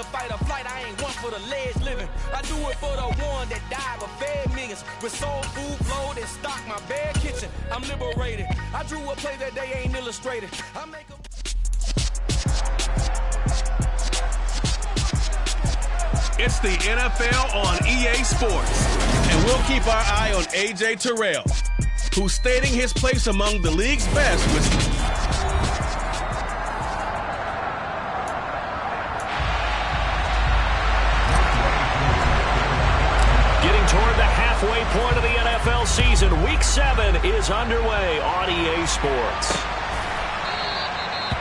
the fight or flight, I ain't one for the ledge living. I do it for the one that died but fed millions. With soul food, flowed, and stocked my bare kitchen. I'm liberated. I drew a play that they ain't illustrated. I make a... It's the NFL on EA Sports. And we'll keep our eye on A.J. Terrell, who's stating his place among the league's best with... Getting toward the halfway point of the NFL season, Week 7 is underway on EA Sports.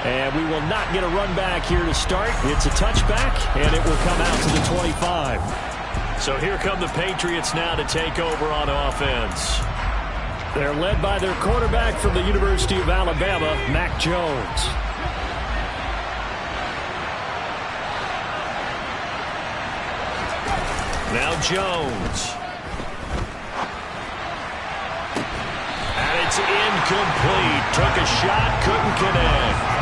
And we will not get a run back here to start. It's a touchback, and it will come out to the 25. So here come the Patriots now to take over on offense. They're led by their quarterback from the University of Alabama, Mac Jones. Now Jones. And it's incomplete. Took a shot, couldn't connect.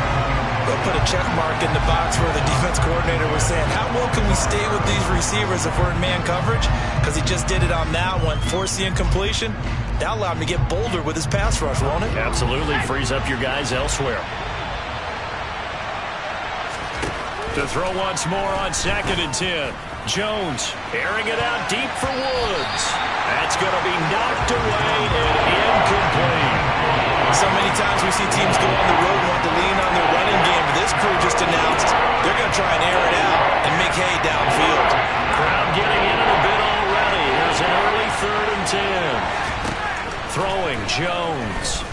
They'll put a check mark in the box where the defense coordinator was saying, how well can we stay with these receivers if we're in man coverage? Because he just did it on that one, forced the incompletion. That allowed him to get bolder with his pass rush, won't it? Absolutely. Frees up your guys elsewhere. To throw once more on 2nd and 10. Jones airing it out deep for Woods. That's going to be knocked away and incomplete. So many times we see teams go on the road and want to lean on their running game. This crew just announced they're going to try and air it out and make hay downfield. Crowd getting in it a bit already. Here's an early 3rd and 10. Throwing Jones.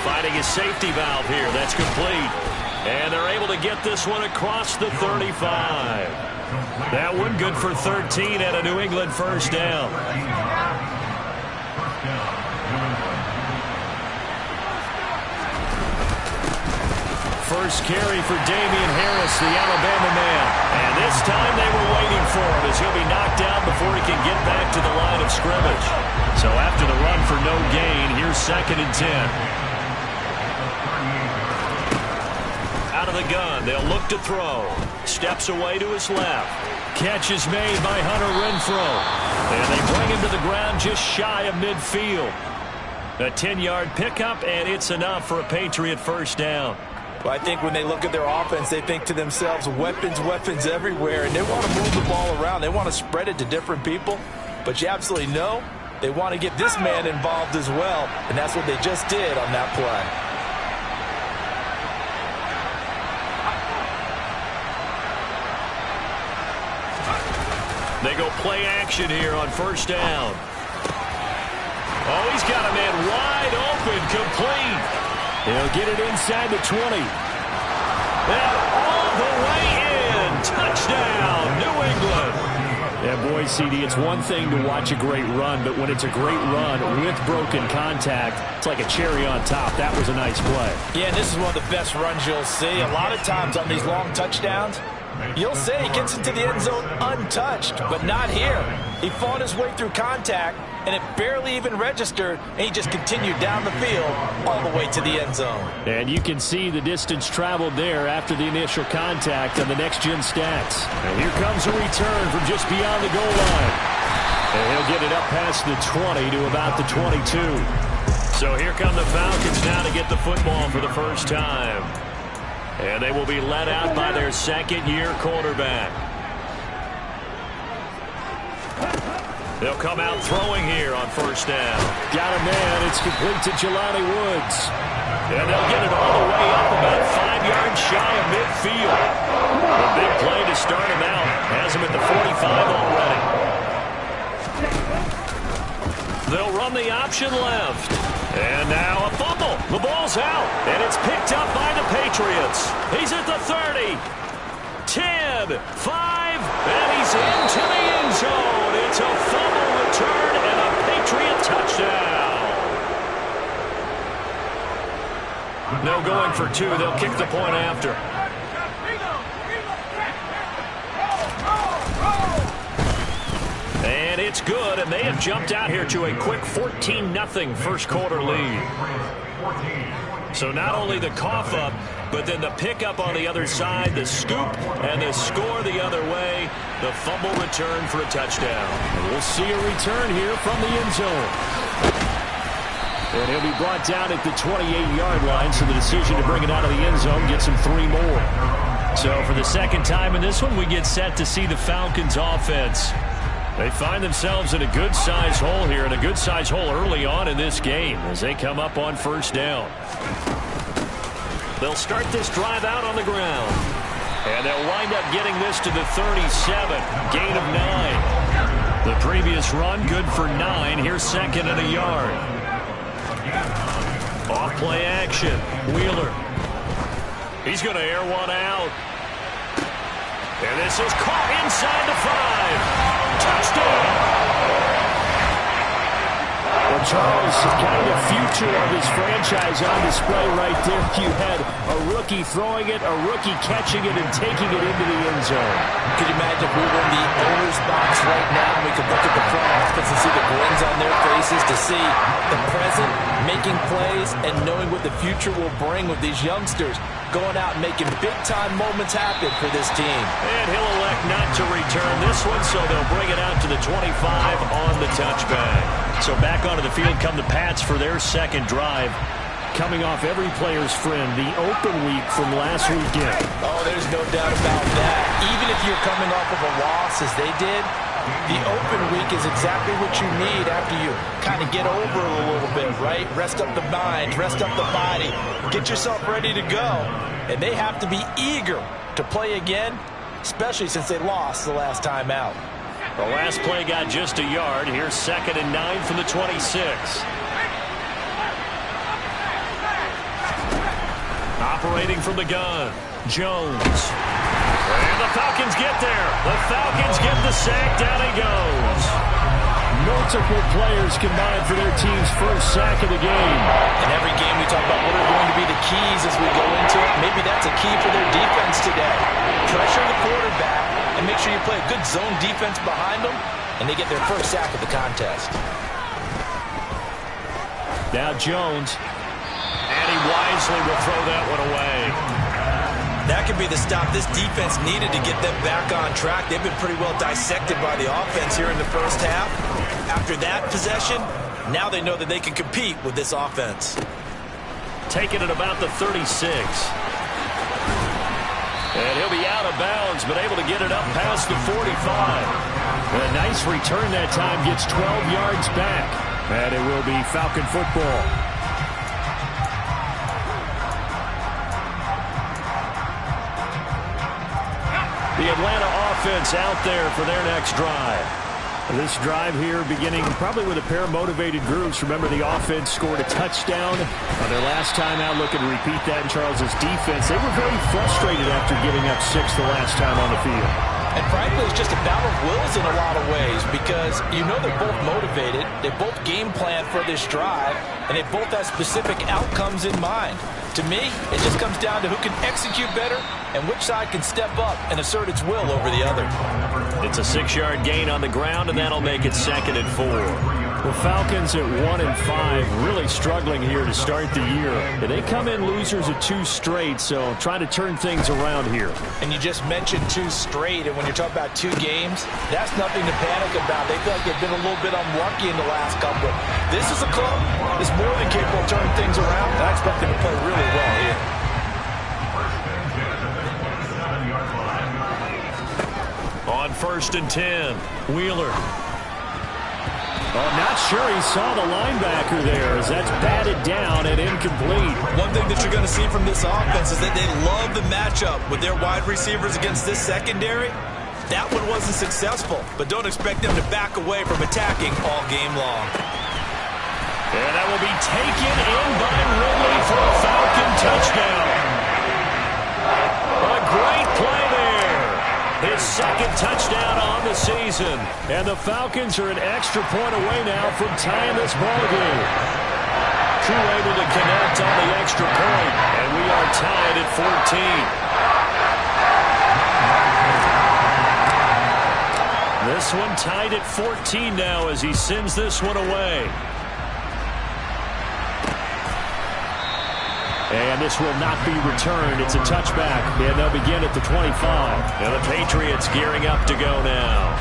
Finding his safety valve here. That's complete. And they're able to get this one across the 35. That one good for 13 and a New England first down. First carry for Damian Harris, the Alabama man. And this time they were waiting for him as he'll be knocked down before he can get back to the line of scrimmage. So after the run for no gain, here's 2nd and 10. Out of the gun, they'll look to throw. Steps away to his left. Catch is made by Hunter Renfrow. And they bring him to the ground just shy of midfield. A 10-yard pickup, and it's enough for a Patriot first down. Well, I think when they look at their offense, they think to themselves, weapons, weapons everywhere, and they want to move the ball around. They want to spread it to different people. But you absolutely know they want to get this man involved as well, and that's what they just did on that play. They go play action here on first down. Oh, he's got a man wide open, complete. He'll get it inside the 20. And all the way in. Touchdown, New England. Yeah, boy, CD, it's one thing to watch a great run, but when it's a great run with broken contact, it's like a cherry on top. That was a nice play. Yeah, and this is one of the best runs you'll see. A lot of times on these long touchdowns, you'll say he gets into the end zone untouched, but not here. He fought his way through contact, and it barely even registered, and he just continued down the field all the way to the end zone. And you can see the distance traveled there after the initial contact on the next-gen stats. And here comes a return from just beyond the goal line. And he'll get it up past the 20 to about the 22. So here come the Falcons now to get the football for the first time. And they will be led out by their second-year quarterback. They'll come out throwing here on first down. Got a man. It's complete to Jelani Woods. And they'll get it all the way up about 5 yards shy of midfield. A big play to start him out. Has him at the 45 already. They'll run the option left. And now a fumble. The ball's out. And it's picked up by the Patriots. He's at the 30. 10, 5, and he's into the end zone. It's a fumble return and a Patriot touchdown. No going for two. They'll kick the point after. And it's good, and they have jumped out here to a quick 14-0 first quarter lead. So not only the cough up, but then the pickup on the other side, the scoop, and the score the other way. The fumble return for a touchdown. And we'll see a return here from the end zone. And he'll be brought down at the 28-yard line, so the decision to bring it out of the end zone gets him 3 more. So for the second time in this one, we get set to see the Falcons offense. They find themselves in a good-sized hole here, and a good-sized hole early on in this game as they come up on first down. They'll start this drive out on the ground. And they'll wind up getting this to the 37, gain of 9. The previous run, good for 9. Here's second and a yard. Off play action. Wheeler. He's going to air one out. And this is caught inside the 5. Touchdown. Well, Charles, kind of the future of his franchise on display right there. You had a rookie throwing it, a rookie catching it, and taking it into the end zone. Could you imagine if we were in the owner's box right now and we could look at the front office and see the grins on their faces, to see the present making plays and knowing what the future will bring with these youngsters going out and making big-time moments happen for this team. And he'll elect not to return this one, so they'll bring it out to the 25 on the touchback. So back onto the field come the Pats for their second drive. Coming off every player's friend, the open week from last weekend. Oh, there's no doubt about that. Even if you're coming off of a loss as they did, the open week is exactly what you need after you kind of get over a little bit, right? Rest up the mind, rest up the body, get yourself ready to go. And they have to be eager to play again, especially since they lost the last time out. The last play got just a yard. Here's second and 9 from the 26. Operating from the gun, Jones. And the Falcons get there. The Falcons get the sack. Down he goes. Multiple players combined for their team's first sack of the game. In every game we talk about what are going to be the keys as we go into it. Maybe that's a key for their defense today. Pressure the quarterback and make sure you play a good zone defense behind them, and they get their first sack of the contest. Now Jones. And he wisely will throw that one away. That could be the stop this defense needed to get them back on track. They've been pretty well dissected by the offense here in the first half. After that possession, now they know that they can compete with this offense. Taking it about the 36. And he'll be out of bounds, but able to get it up past the 45. A nice return that time, gets 12 yards back. And it will be Falcon football. The Atlanta offense out there for their next drive. This drive here beginning probably with a pair of motivated groups. Remember, the offense scored a touchdown on their last time out. Looking to repeat that in Charles's defense. They were very frustrated after giving up 6 the last time on the field. And frankly, it's just a battle of wills in a lot of ways, because you know they're both motivated, they both game plan for this drive, and they both have specific outcomes in mind. To me, it just comes down to who can execute better and which side can step up and assert its will over the other. It's a 6-yard gain on the ground, and that'll make it second and 4. The Falcons at 1-5, really struggling here to start the year. They come in losers of 2 straight, so trying to turn things around here. And you just mentioned 2 straight, and when you're talking about 2 games, that's nothing to panic about. They feel like they've been a little bit unlucky in the last couple. This is a club that's more than capable of turning things around, and I expect them to play really well here. On first and 10, Wheeler. I'm not sure he saw the linebacker there, as that's batted down and incomplete. One thing that you're going to see from this offense is that they love the matchup with their wide receivers against this secondary. That one wasn't successful, but don't expect them to back away from attacking all game long. And that will be taken in by Ridley for a Falcon touchdown. A great play there. His second touchdown on the season. And the Falcons are an extra point away now from tying this ball game. True able to connect on the extra point. And we are tied at 14. This one tied at 14 now as he sends this one away. And this will not be returned. It's a touchback, and they'll begin at the 25. And the Patriots gearing up to go now.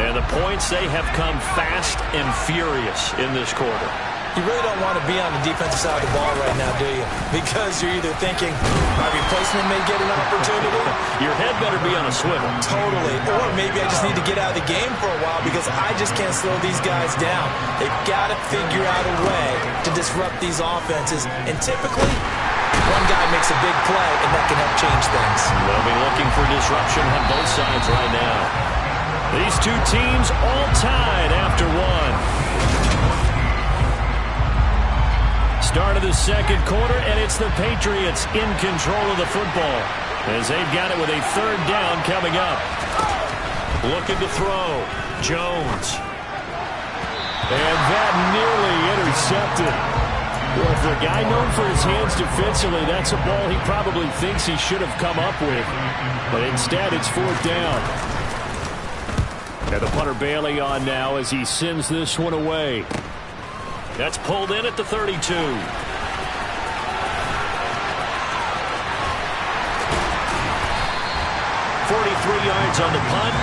And the points, they have come fast and furious in this quarter. You really don't want to be on the defensive side of the ball right now, do you? Because you're either thinking my replacement may get an opportunity. Your head better be on a swivel. Totally. Or maybe I just need to get out of the game for a while because I just can't slow these guys down. They've got to figure out a way to disrupt these offenses. And typically, one guy makes a big play, and that can help change things. They'll be looking for disruption on both sides right now. These two teams all tied after one. Start of the second quarter, and it's the Patriots in control of the football as they've got it with a third down coming up. Looking to throw. Jones. And that nearly intercepted. Well, for a guy known for his hands defensively, that's a ball he probably thinks he should have come up with. But instead, it's fourth down. And the punter Bailey on now as he sends this one away. That's pulled in at the 32. 43 yards on the punt,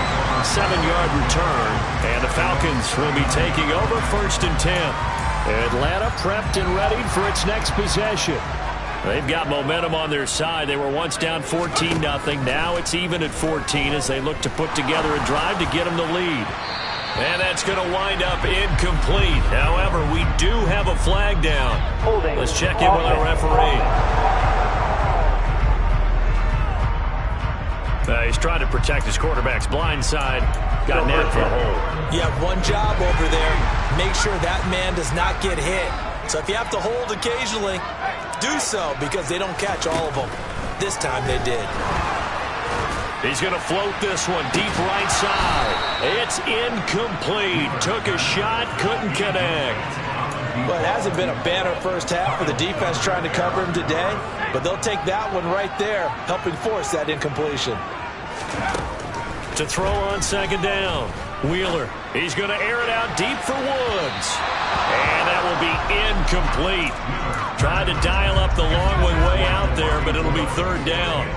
7-yard return, and the Falcons will be taking over first and 10. Atlanta prepped and ready for its next possession. They've got momentum on their side. They were once down 14-0. Now it's even at 14 as they look to put together a drive to get them the lead. And that's going to wind up incomplete. However, we do have a flag down. Let's check in with our referee. He's trying to protect his quarterback's blind side. Got nabbed for a hold. You have one job over there. Make sure that man does not get hit. So if you have to hold occasionally, do so because they don't catch all of them. This time they did. He's going to float this one deep right side. It's incomplete. Took a shot, couldn't connect. Well, it hasn't been a banner first half for the defense trying to cover him today, but they'll take that one right there, helping force that incompletion. To throw on second down. Wheeler. He's going to air it out deep for Woods. And that will be incomplete. Tried to dial up the long one way out there, but it'll be third down.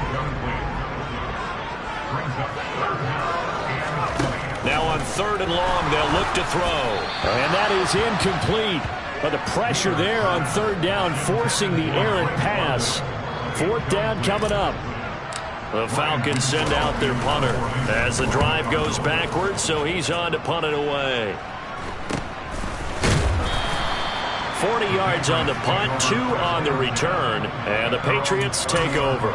Now on third and long, they'll look to throw. And that is incomplete. But the pressure there on third down, forcing the errant pass. Fourth down coming up. The Falcons send out their punter as the drive goes backwards, so he's on to punt it away. 40 yards on the punt, 2 on the return, and the Patriots take over.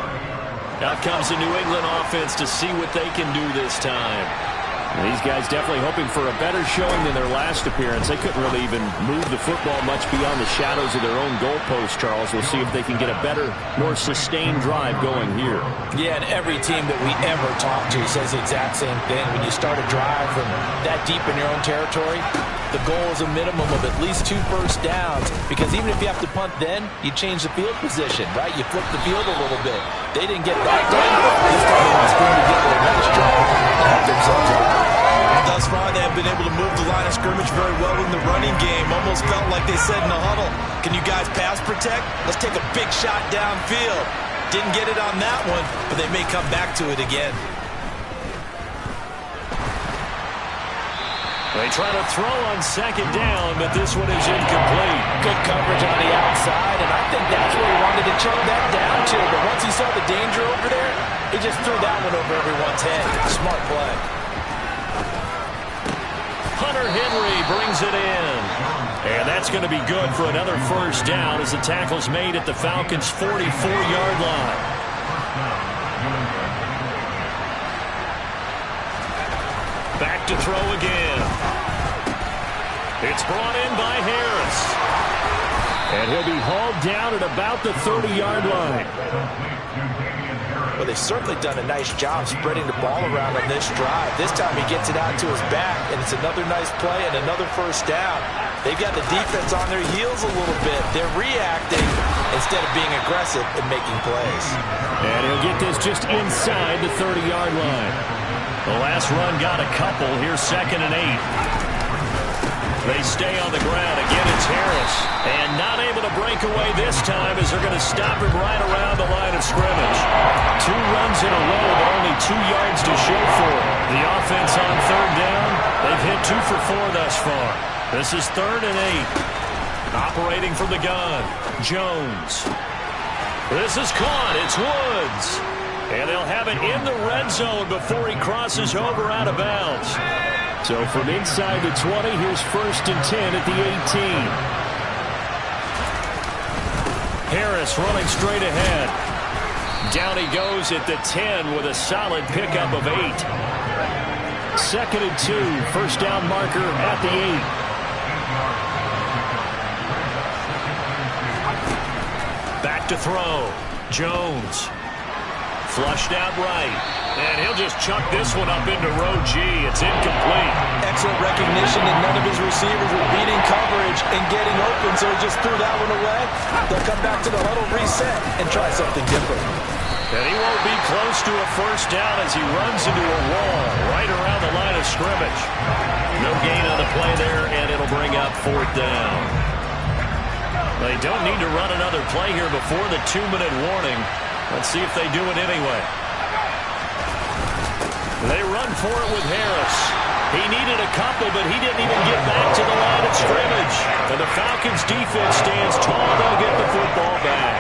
Out comes the New England offense to see what they can do this time. And these guys definitely hoping for a better showing than their last appearance. They couldn't really even move the football much beyond the shadows of their own goalpost, Charles. We'll see if they can get a better, more sustained drive going here. Yeah, and every team that we ever talk to says the exact same thing. When you start a drive from that deep in your own territory, the goal is a minimum of at least 2 first downs, because even if you have to punt then, you change the field position, right? You flip the field a little bit. They didn't get that done. This time they must bring together a nice drive to help themselves out. Thus far, they have been able to move the line of scrimmage very well in the running game. Almost felt like they said in the huddle, can you guys pass protect? Let's take a big shot downfield. Didn't get it on that one, but they may come back to it again. They try to throw on second down, but this one is incomplete. Good coverage on the outside, and I think that's where he wanted to choke that down to. But once he saw the danger over there, he just threw that one over everyone's head. Smart play. Hunter Henry brings it in. And that's going to be good for another first down as the tackle's made at the Falcons' 44-yard line. Back to throw again. It's brought in by Harris. And he'll be hauled down at about the 30-yard line. Well, they've certainly done a nice job spreading the ball around on this drive. This time he gets it out to his back, and it's another nice play and another first down. They've got the defense on their heels a little bit. They're reacting instead of being aggressive and making plays. And he'll get this just inside the 30-yard line. The last run got a couple. Here's 2nd and 8. They stay on the ground. Again, it's Harris. And not able to break away this time as they're going to stop him right around the line of scrimmage. 2 runs in a row, but only 2 yards to show for it. The offense on third down, they've hit 2 for 4 thus far. This is 3rd and 8. Operating from the gun, Jones. This is caught. It's Woods. And they'll have it in the red zone before he crosses over out of bounds. So from inside the 20, here's 1st and 10 at the 18. Harris running straight ahead. Down he goes at the 10 with a solid pickup of 8. 2nd and 2, first down marker at the 8. Back to throw. Jones. Flushed out right. And he'll just chuck this one up into row G. It's incomplete. Excellent recognition that none of his receivers were beating coverage and getting open, so he just threw that one away. They'll come back to the huddle, reset, and try something different. And he won't be close to a first down as he runs into a wall right around the line of scrimmage. No gain on the play there, and it'll bring up 4th down. They don't need to run another play here before the 2-minute warning. Let's see if they do it anyway. They run for it with Harris. He needed a couple, but he didn't even get back to the line of scrimmage. And the Falcons defense stands tall. They'll get the football back.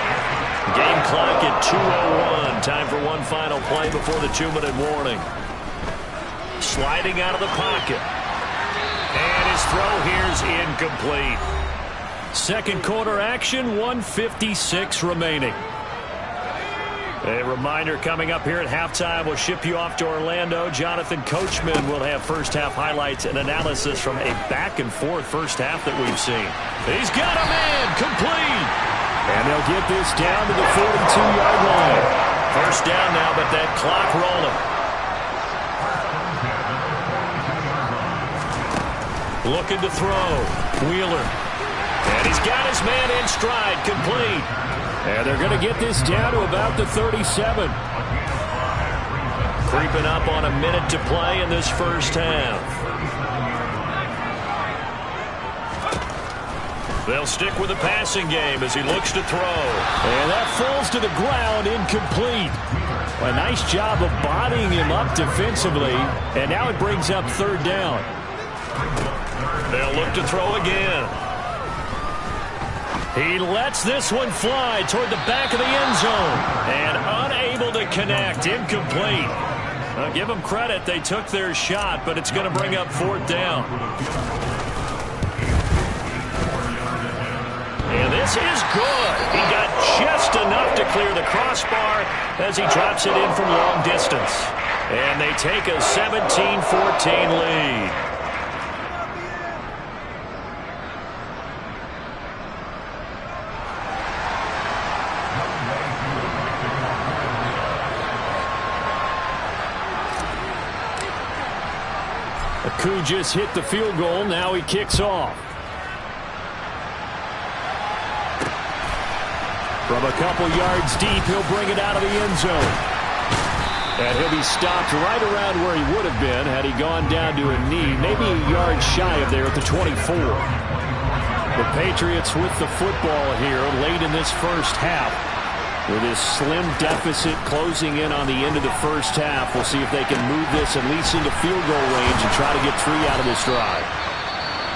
Game clock at 2:01. Time for one final play before the 2-minute warning. Sliding out of the pocket. And his throw here's incomplete. Second quarter action, 1:56 remaining. A reminder coming up here at halftime. We'll ship you off to Orlando. Jonathan Coachman will have first-half highlights and analysis from a back-and-forth first half that we've seen. He's got a man, complete. And they'll get this down to the 42-yard line. First down now, but that clock rolling. Looking to throw. Wheeler. And he's got his man in stride, complete. And they're going to get this down to about the 37. Creeping up on a minute to play in this first half. They'll stick with the passing game as he looks to throw. And that falls to the ground, incomplete. A nice job of bodying him up defensively. And now it brings up 3rd down. They'll look to throw again. He lets this one fly toward the back of the end zone. And unable to connect. Incomplete. I'll give them credit. They took their shot, but it's going to bring up 4th down. And this is good. He got just enough to clear the crossbar as he drops it in from long distance. And they take a 17-14 lead. Koo just hit the field goal. Now he kicks off. From a couple yards deep, he'll bring it out of the end zone. And he'll be stopped right around where he would have been had he gone down to a knee, maybe a yard shy of there at the 24. The Patriots with the football here late in this first half. With his slim deficit closing in on the end of the first half, we'll see if they can move this at least into field goal range and try to get 3 out of this drive.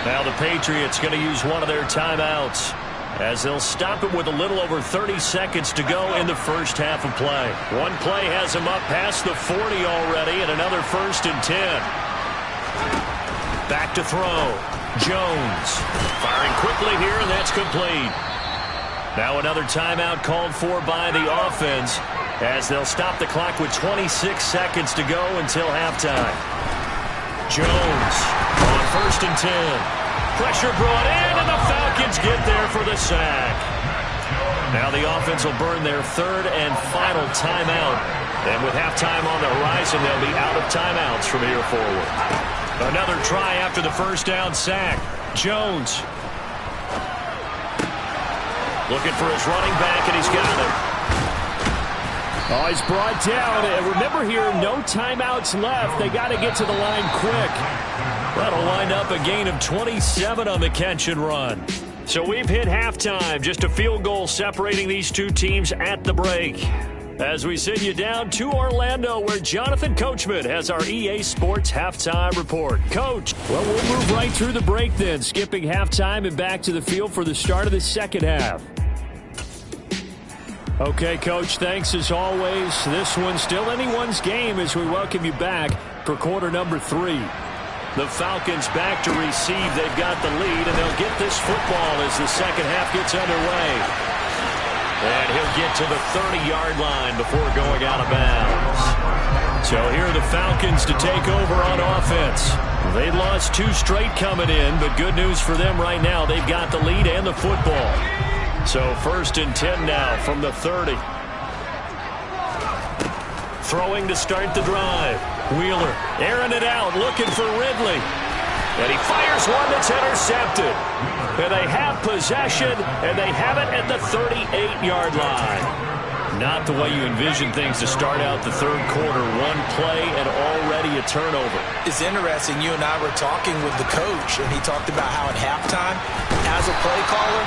Now the Patriots going to use one of their timeouts as they'll stop it with a little over 30 seconds to go in the first half of play. One play has him up past the 40 already, and another 1st and 10. Back to throw. Jones firing quickly here, and that's complete. Now another timeout called for by the offense as they'll stop the clock with 26 seconds to go until halftime. Jones on 1st and 10. Pressure brought in, and the Falcons get there for the sack. Now the offense will burn their 3rd and final timeout. And with halftime on the horizon, they'll be out of timeouts from here forward. Another try after the first down sack. Jones looking for his running back, and he's got it. Oh, he's brought down. Remember here, no timeouts left. They got to get to the line quick. That'll wind up a gain of 27 on the catch and run. So we've hit halftime. Just a field goal separating these two teams at the break. As we send you down to Orlando, where Jonathan Coachman has our EA Sports Halftime Report. Coach. Well, we'll move right through the break then, skipping halftime and back to the field for the start of the second half. Okay, Coach, thanks as always. This one's still anyone's game as we welcome you back for quarter number 3. The Falcons back to receive. They've got the lead, and they'll get this football as the second half gets underway. And he'll get to the 30-yard line before going out of bounds. So here are the Falcons to take over on offense. They lost 2 straight coming in, but good news for them right now. They've got the lead and the football. So 1st and 10 now from the 30. Throwing to start the drive. Wheeler airing it out, looking for Ridley. And he fires one that's intercepted. And they have possession, and they have it at the 38-yard line. Not the way you envision things to start out the third quarter. One play and already a turnover. It's interesting. You and I were talking with the coach, and he talked about how at halftime, as a play caller,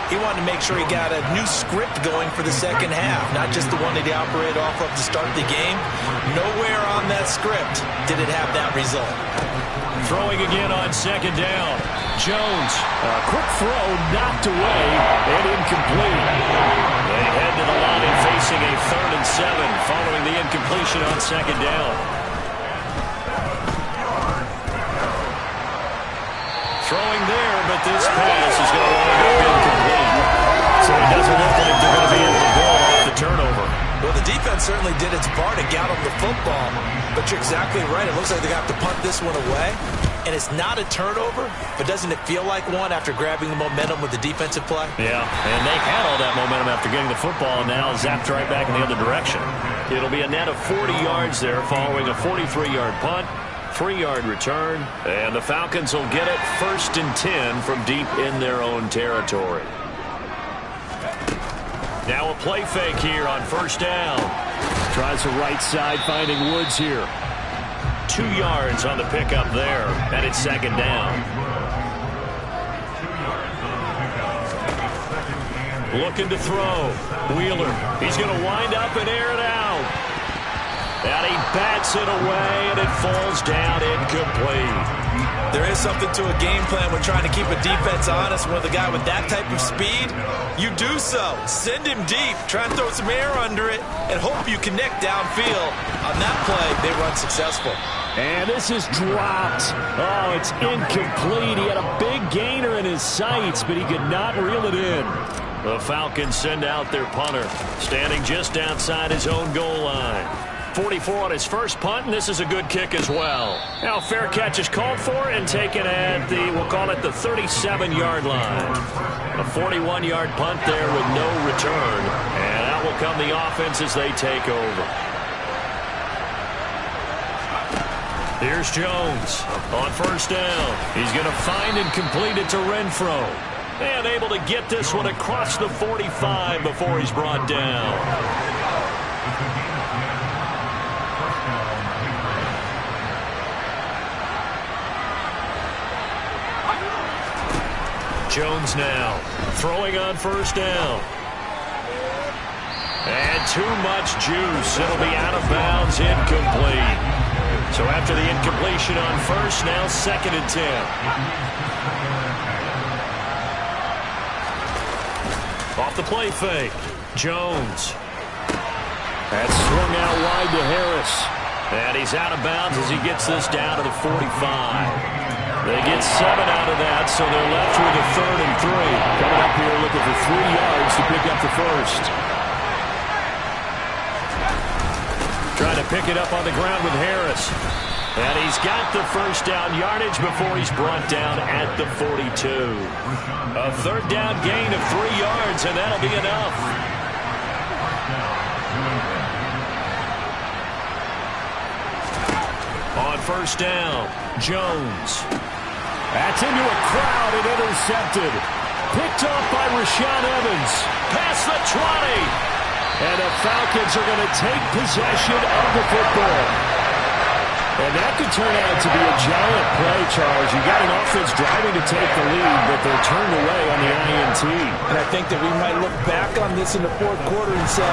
he wanted to make sure he got a new script going for the second half, not just the one that he operated off of to start the game. Nowhere on that script did it have that result. Throwing again on second down. Jones, a quick throw, knocked away, and incomplete. They head to the line and facing a 3rd and 7 following the incompletion on second down. Throwing there, but this pass is going to wind up incomplete. So it doesn't look like they're going to be able to go off the turnover. Well, the defense certainly did its part to get them the football, but you're exactly right. It looks like they have to punt this one away, and it's not a turnover, but doesn't it feel like one after grabbing the momentum with the defensive play? Yeah, and they had all that momentum after getting the football, and now zapped right back in the other direction. It'll be a net of 40 yards there following a 43-yard punt, 3-yard return, and the Falcons will get it 1st and 10 from deep in their own territory. Now a play fake here on 1st down. Tries the right side, finding Woods here. 2 yards on the pickup there, and it's 2nd down. Looking to throw. Wheeler, he's going to wind up and air it out. And he bats it away, and it falls down incomplete. There is something to a game plan when trying to keep a defense honest. With a guy with that type of speed, you do so. Send him deep. Try and throw some air under it and hope you connect downfield. On that play, they run successful. And this is dropped. Oh, it's incomplete. He had a big gainer in his sights, but he could not reel it in. The Falcons send out their punter, standing just outside his own goal line. 44 on his first punt, and this is a good kick as well. Now fair catch is called for and taken at the, we'll call it the 37-yard line. A 41-yard punt there with no return. And out will come the offense as they take over. Here's Jones on 1st down. He's going to find and complete it to Renfro. And able to get this one across the 45 before he's brought down. Jones now throwing on 1st down. And too much juice. It'll be out of bounds, incomplete. So after the incompletion on 1st, now 2nd and 10. Off the play fake. Jones. That's swung out wide to Harris. And he's out of bounds as he gets this down to the 45. They get 7 out of that, so they're left with a 3rd and 3. Coming up here looking for 3 yards to pick up the 1st. Trying to pick it up on the ground with Harris. And he's got the 1st down yardage before he's brought down at the 42. A 3rd down gain of 3 yards, and that'll be enough. On 1st down, Jones. That's into a crowd and intercepted. Picked off by Rashaan Evans. Past the 20. And the Falcons are going to take possession of the football. And that could turn out to be a giant play, Charles. You got an offense driving to take the lead, but they're turned away on the INT. And I think that we might look back on this in the fourth quarter and say,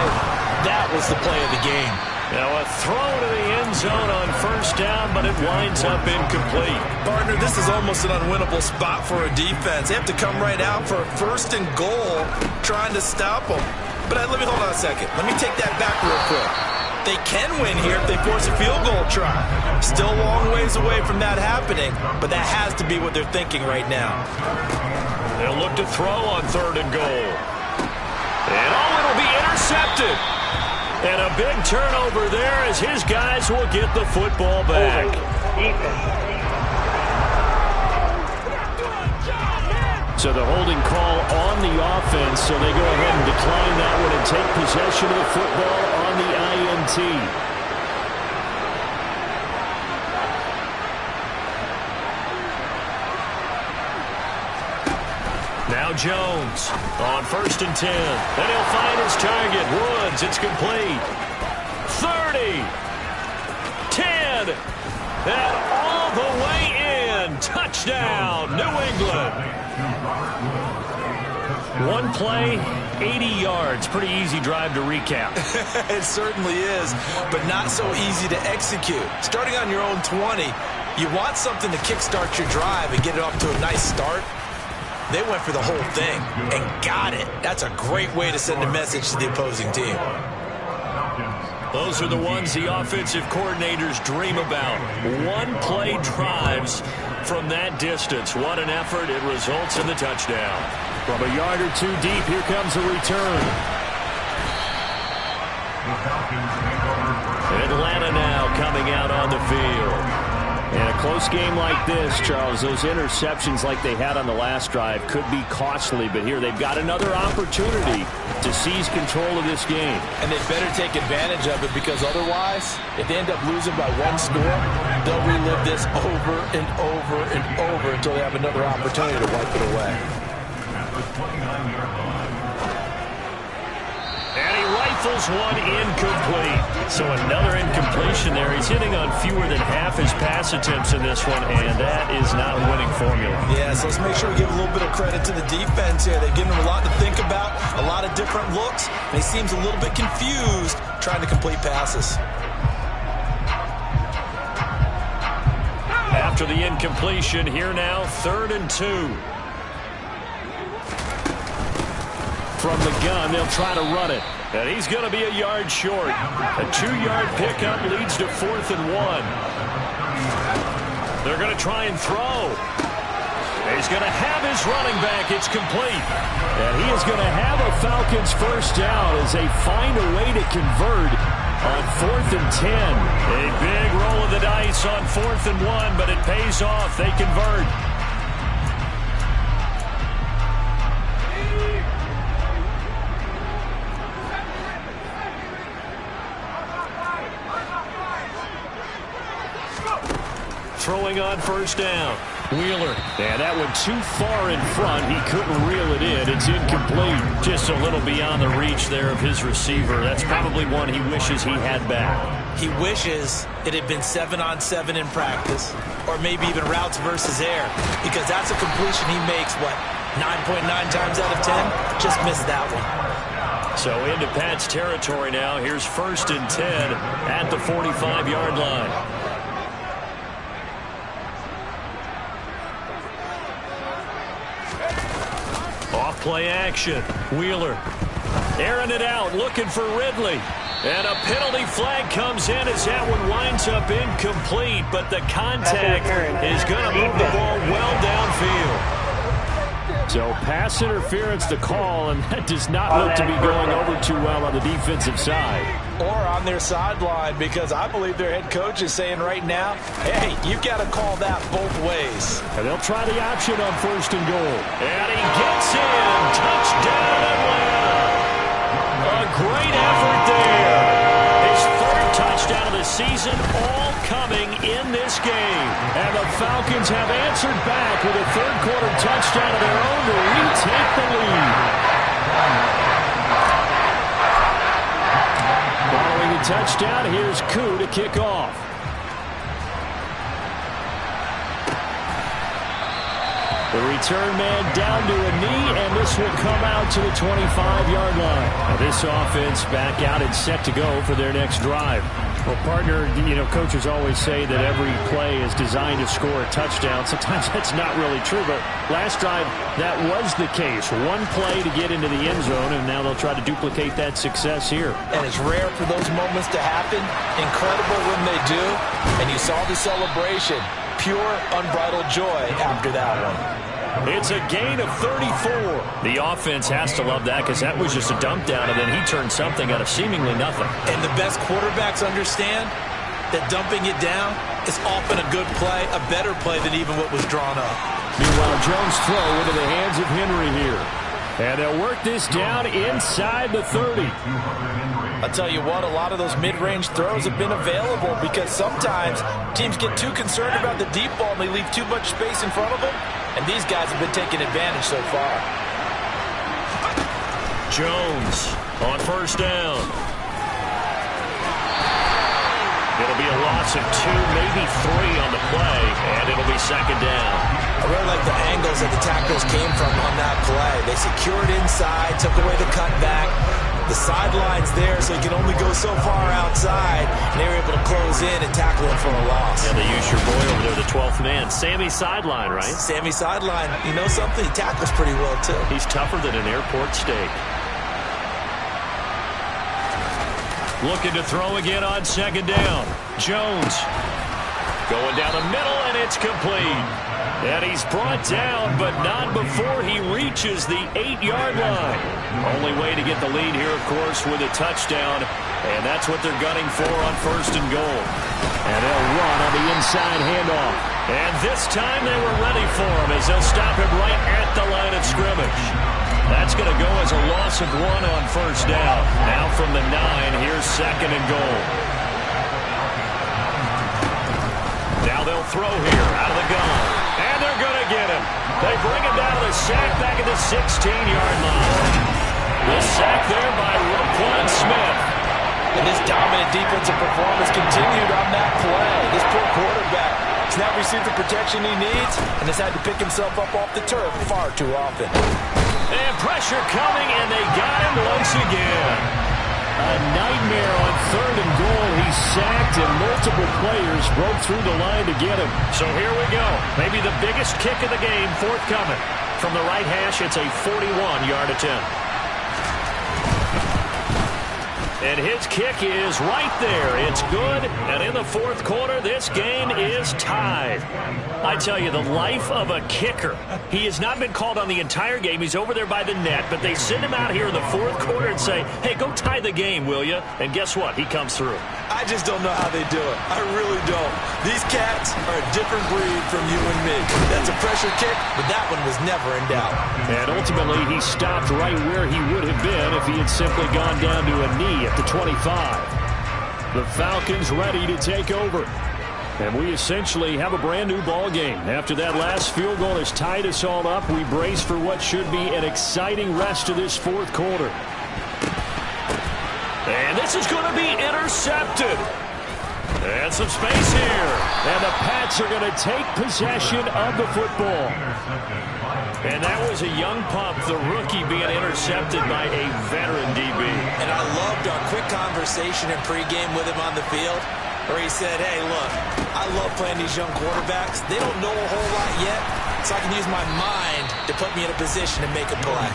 that was the play of the game. Now a throw to the end zone on first down, but it winds up incomplete. Partner, this is almost an unwinnable spot for a defense. They have to come right out for a first and goal, trying to stop them. But let me hold on a second. Let me take that back real quick. They can win here if they force a field goal try. Still a long ways away from that happening, but that has to be what they're thinking right now. They'll look to throw on third and goal. And it'll be intercepted. And a big turnover there as his guys will get the football back. So the holding call on the offense, so they go ahead and decline that one and take possession of the football on the INT. Now Jones on first and 10. Then he'll find his target. Woods, it's complete. 30. 10. And all the way in. Touchdown, New England. One play, 80 yards. Pretty easy drive to recap. It certainly is, but not so easy to execute. Starting on your own 20, you want something to kickstart your drive and get it off to a nice start. They went for the whole thing and got it. That's a great way to send a message to the opposing team. Those are the ones the offensive coordinators dream about. One-play drives from that distance. What an effort. It results in the touchdown. From a yard or two deep, here comes a return. Atlanta now coming out on the field. In a close game like this, Charles, those interceptions like they had on the last drive could be costly, but here they've got another opportunity to seize control of this game. And they better take advantage of it, because otherwise, if they end up losing by one score, they'll relive this over and over and over until they have another opportunity to wipe it away. And he rifles one incomplete. So another incompletion there. He's hitting on fewer than half his pass attempts in this one, and that is not a winning formula. Yeah, so let's make sure we give a little bit of credit to the defense here. They've given him a lot to think about, a lot of different looks, and he seems a little bit confused trying to complete passes. After the incompletion, here now, 3rd and 2. From the gun, they'll try to run it. And he's going to be a yard short. A 2-yard pickup leads to 4th and 1. They're going to try and throw. He's going to have his running back. It's complete. And he is going to have a Falcons first down as they find a way to convert on 4th and 10. A big roll of the dice on 4th and 1, but it pays off. They convert. Throwing on first down. Wheeler. And that one too far in front. He couldn't reel it in. It's incomplete. Just a little beyond the reach there of his receiver. That's probably one he wishes he had back. He wishes it had been 7-on-7 in practice, or maybe even routes versus air, because that's a completion he makes, 9.9 times out of 10? Just missed that one. So into Pat's territory now. Here's 1st and 10 at the 45-yard line. Off-play action. Wheeler airing it out, looking for Ridley. And a penalty flag comes in as that one winds up incomplete, but the contact is going to move the ball well downfield. So pass interference the call, and that does not look to be going over too well on the defensive side. Or on their sideline, because I believe their head coach is saying right now, hey, you got to call that both ways. And they'll try the option on 1st and goal. And he gets in. Touchdown, Atlanta. A great effort there. His 3rd touchdown of the season, all coming in this game. And the Falcons have answered back with a 3rd-quarter touchdown of their own to retake the lead. touchdown. Here's Koo to kick off. The return man down to a knee, and this will come out to the 25-yard line. Now this offense back out and set to go for their next drive. Well, partner, coaches always say that every play is designed to score a touchdown. Sometimes that's not really true, but last drive, that was the case. One play to get into the end zone, and now they'll try to duplicate that success here. And it's rare for those moments to happen. Incredible when they do. And you saw the celebration. Pure, unbridled joy after that one. It's a gain of 34. The offense has to love that because that was just a dump down, and then he turned something out of seemingly nothing. And the best quarterbacks understand that dumping it down is often a good play, a better play than even what was drawn up. Meanwhile, Jones' throw into the hands of Henry here. And they'll work this down inside the 30. I'll tell you what, a lot of those mid-range throws have been available because sometimes teams get too concerned about the deep ball and they leave too much space in front of them. And these guys have been taking advantage so far. Jones on first down. It'll be a loss of 2, maybe 3 on the play, and it'll be second down. I really like the angles that the tackles came from on that play. They secured inside, took away the cutback. The sideline's there, so he can only go so far outside, and they were able to close in and tackle him for a loss. Yeah, they use your boy over there, the 12th man. Sammy Sideline, right? Sammy Sideline. You know something? He tackles pretty well, too. He's tougher than an airport steak. Looking to throw again on second down. Jones going down the middle, and it's complete. And he's brought down, but not before he reaches the 8-yard line. Only way to get the lead here, of course, with a touchdown. And that's what they're gunning for on first and goal. And they'll run on the inside handoff. And this time they were ready for him as they'll stop him right at the line of scrimmage. That's going to go as a loss of 1 on first down. Now from the 9, here's second and goal. Now they'll throw here out of the gun. And they're going to get him. They bring him down to the sack back at the 16-yard line. The sack there by Roquan Smith. And this dominant defensive performance continued on that play. This poor quarterback has not received the protection he needs and has had to pick himself up off the turf far too often. And pressure coming, and they got him once again. A nightmare on third and goal. He's sacked, and multiple players broke through the line to get him. So here we go. Maybe the biggest kick of the game forthcoming. From the right hash, it's a 41-yard attempt. And his kick is right there. It's good. And in the fourth quarter, this game is tied. I tell you, the life of a kicker. He has not been called on the entire game. He's over there by the net. But they send him out here in the fourth quarter and say, hey, go tie the game, will you? And guess what? He comes through. I just don't know how they do it. I really don't. These cats are a different breed from you and me. That's a pressure kick, but that one was never in doubt. And ultimately, he stopped right where he would have been if he had simply gone down to a knee at the 25. The Falcons ready to take over. And we essentially have a brand new ball game. After that last field goal has tied us all up, we brace for what should be an exciting rest of this fourth quarter. And this is going to be intercepted. And some space here. And the Pats are going to take possession of the football. And that was a young pup, the rookie, being intercepted by a veteran DB. And I loved our quick conversation in pregame with him on the field, where he said, hey, look, I love playing these young quarterbacks. They don't know a whole lot yet, so I can use my mind to put me in a position to make a play.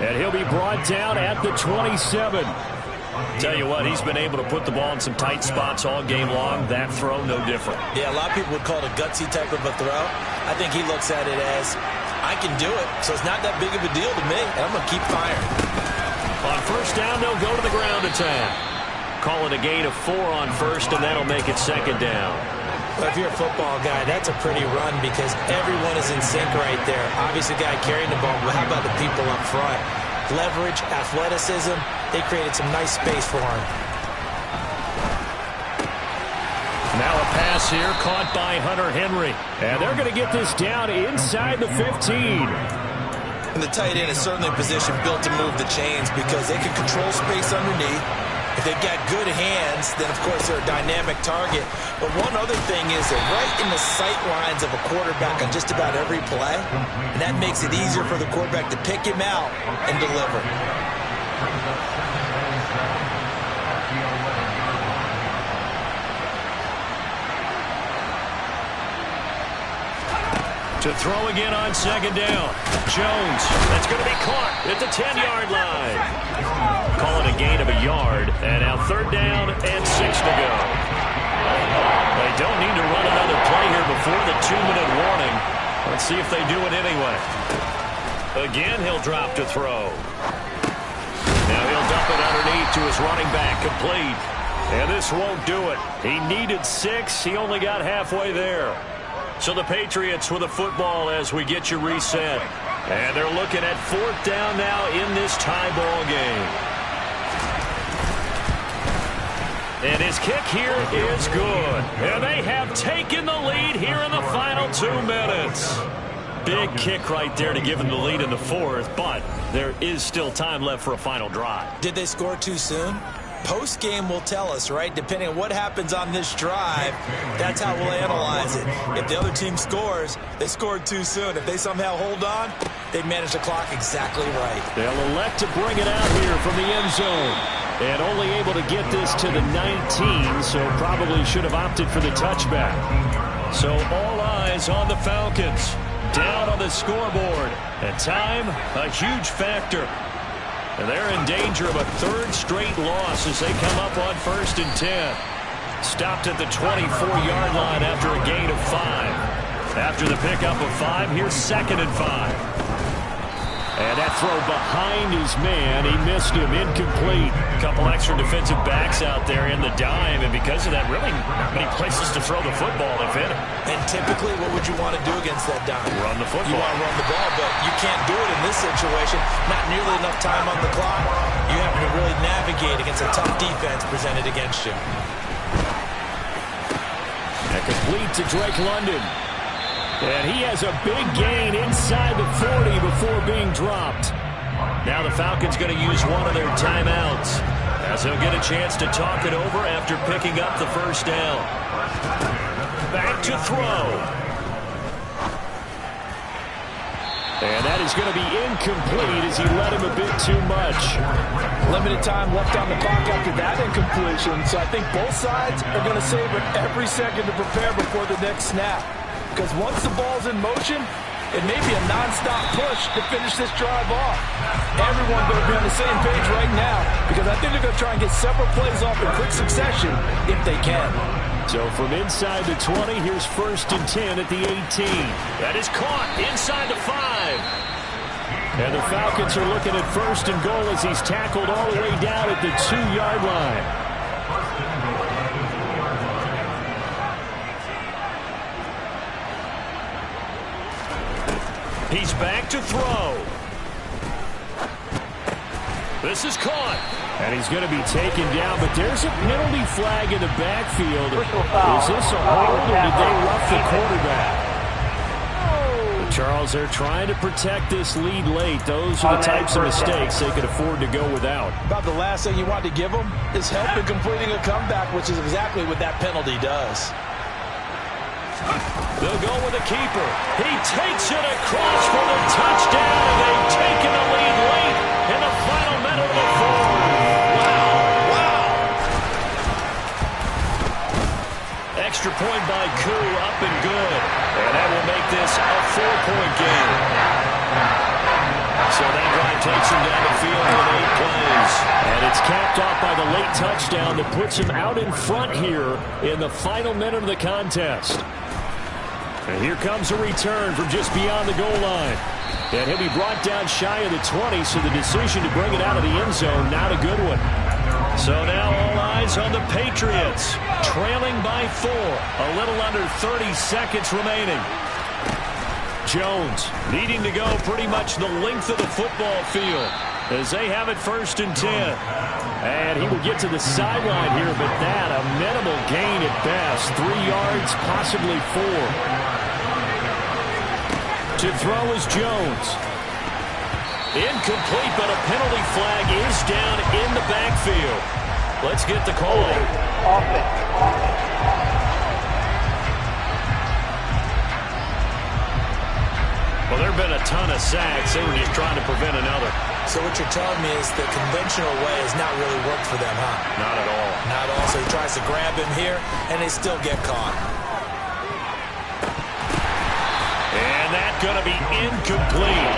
And he'll be brought down at the 27. Tell you what, he's been able to put the ball in some tight spots all game long. That throw, no different. Yeah, a lot of people would call it a gutsy type of a throw. I think he looks at it as, I can do it, so it's not that big of a deal to me, and I'm going to keep firing. On first down, they'll go to the ground attack. Call it a gain of 4 on first, and that'll make it second down. Well, if you're a football guy, that's a pretty run because everyone is in sync right there. Obviously, the guy carrying the ball, but how about the people up front? Leverage, athleticism, they created some nice space for him. Now a pass here caught by Hunter Henry. And they're going to get this down inside the 15. And the tight end is certainly a position built to move the chains because they can control space underneath. If they've got good hands, then of course they're a dynamic target. But one other thing is they're right in the sight lines of a quarterback on just about every play. And that makes it easier for the quarterback to pick him out and deliver. To throw again on second down. Jones. That's going to be caught at the 10-yard line. Call it a gain of a yard. And now third down and 6 to go. They don't need to run another play here before the 2-minute warning. Let's see if they do it anyway. Again, he'll drop to throw. Now he'll dump it underneath to his running back, complete. And this won't do it. He needed 6. He only got halfway there. So the Patriots with the football as we get you reset. And they're looking at fourth down now in this tie ball game. And his kick here is good. And they have taken the lead here in the final 2 minutes. Big kick right there to give them the lead in the fourth, but there is still time left for a final drive. Did they score too soon? Post-game will tell us, right? Depending on what happens on this drive, that's how we'll analyze it. If the other team scores, they scored too soon. If they somehow hold on, they manage the clock exactly right. They'll elect to bring it out here from the end zone. And only able to get this to the 19, so probably should have opted for the touchback. So all eyes on the Falcons. Down on the scoreboard. And time, a huge factor. And they're in danger of a third straight loss as they come up on 1st and 10. Stopped at the 24-yard line after a gain of 5. After the pickup of 5, here's 2nd and 5. And that throw behind his man, he missed him, incomplete. A couple extra defensive backs out there in the dime, and because of that, really not many places to throw the football, if any. And typically, what would you want to do against that dime? Run the football. You want to run the ball, but you can't do it in this situation. Not nearly enough time on the clock. You have to really navigate against a tough defense presented against you. And complete to Drake London. And he has a big gain inside the 40 before being dropped. Now the Falcons going to use one of their timeouts as he'll get a chance to talk it over after picking up the first down. Back to throw. And that is going to be incomplete as he led him a bit too much. Limited time left on the clock after that incompletion, so I think both sides are going to savor every second to prepare before the next snap. Because once the ball's in motion, it may be a non-stop push to finish this drive off. Everyone better be on the same page right now, because I think they're going to try and get several plays off in quick succession if they can. So from inside the 20, here's 1st and 10 at the 18. That is caught inside the 5. And the Falcons are looking at 1st and goal as he's tackled all the way down at the 2-yard line. He's back to throw. This is caught. And he's going to be taken down, but there's a penalty flag in the backfield. Is this a hold, or did they rough the quarterback? Charles, they're trying to protect this lead late. Those are the types of mistakes they could afford to go without. About the last thing you want to give them is help in completing a comeback, which is exactly what that penalty does. They'll go with the keeper. He takes it across for the touchdown, and they've taken the lead late in the final minute of the fourth. Wow. Extra point by Koo, up and good. And that will make this a 4-point game. So that drive takes him down the field with 8 plays. And it's capped off by the late touchdown that puts him out in front here in the final minute of the contest. And here comes a return from just beyond the goal line. And he'll be brought down shy of the 20, so the decision to bring it out of the end zone, not a good one. So now all eyes on the Patriots, trailing by 4. A little under 30 seconds remaining. Jones needing to go pretty much the length of the football field as they have it 1st and 10. And he will get to the sideline here, but that a minimal gain at best. 3 yards, possibly 4. To throw is Jones. Incomplete, but a penalty flag is down in the backfield. Let's get the call. Well, there have been a ton of sacks. They were just trying to prevent another. So what you're telling me is the conventional way has not really worked for them, huh? Not at all. Not at all. So he tries to grab him here, and they still get caught. And that's going to be incomplete.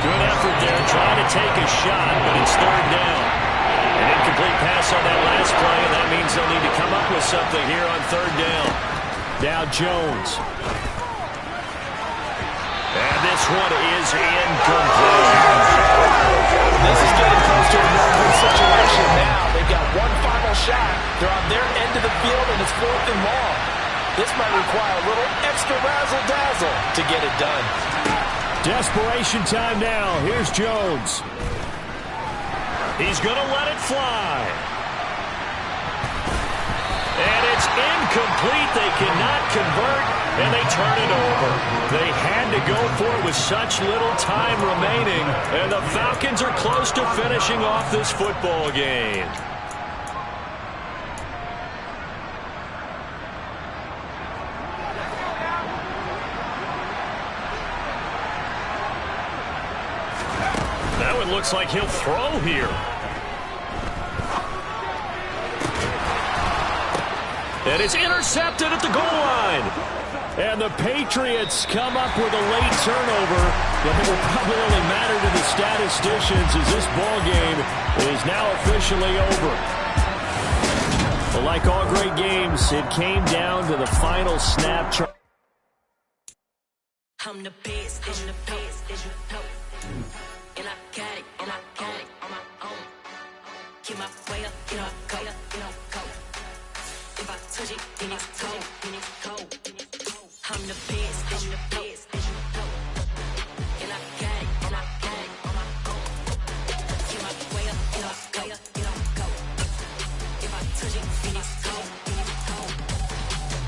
Good effort there, trying to take a shot, but it's third down. An incomplete pass on that last play, and that means they'll need to come up with something here on third down. Now Jones. And this one is incomplete. This is getting close to a no-win situation now. They've got one final shot. They're on their end of the field, and it's 4th and long. This might require a little extra razzle-dazzle to get it done. Desperation time now. Here's Jones. He's going to let it fly. And it's incomplete. They cannot convert, and they turn it over. They had to go for it with such little time remaining, and the Falcons are close to finishing off this football game. Now it looks like he'll throw here. And it's intercepted at the goal line. And the Patriots come up with a late turnover, but it will probably only matter to the statisticians as this ball game is now officially over. But like all great games, it came down to the final snap. I'm the best, as you know. And I got it on my own. Get my way up, get up, go. If I touch it, then it's cold, I'm the best, as you know. And I got it on my own. Get my way up, get up, go. If I touch it, then it's cold,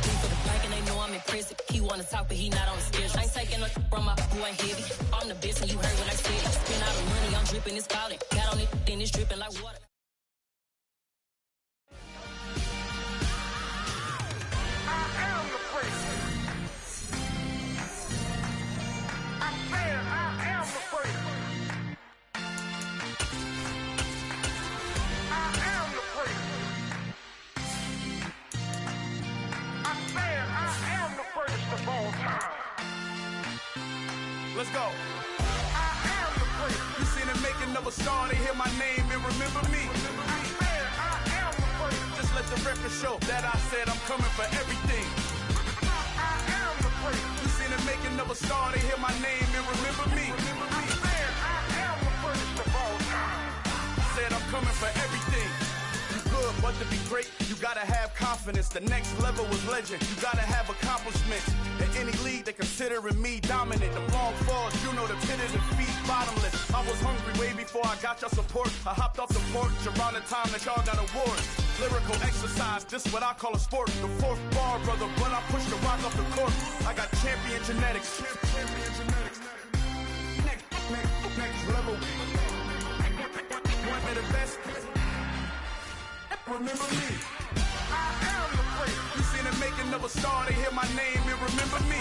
Leave for the bike and they know I'm impressive. He wanna talk, but he not on the schedule. I ain't taking a from my boy heavy. I'm the best and you heard what I said. Spend all the money, I'm dripping, it's falling. Got on it, then it's dripping like water. Let's go. You seen the making of a star, they hear my name and remember me. Just let the record show that I said I'm coming for everything. You seen the making of a star, they hear my name and remember me. Said I'm coming for everything. Good, but to be great, you gotta have confidence. The next level was legend. You gotta have accomplishments. In any league, they considering me dominant. The long falls, you know the pit of defeat, bottomless. I was hungry way before I got your support. I hopped off the porch around the time that y'all got awards. Lyrical exercise, this what I call a sport. The fourth bar, brother, when I push the rock off the court. I got champion genetics. Next level. One of the best. Remember me. I am the great. You seen the making of a star, they hear my name and remember me.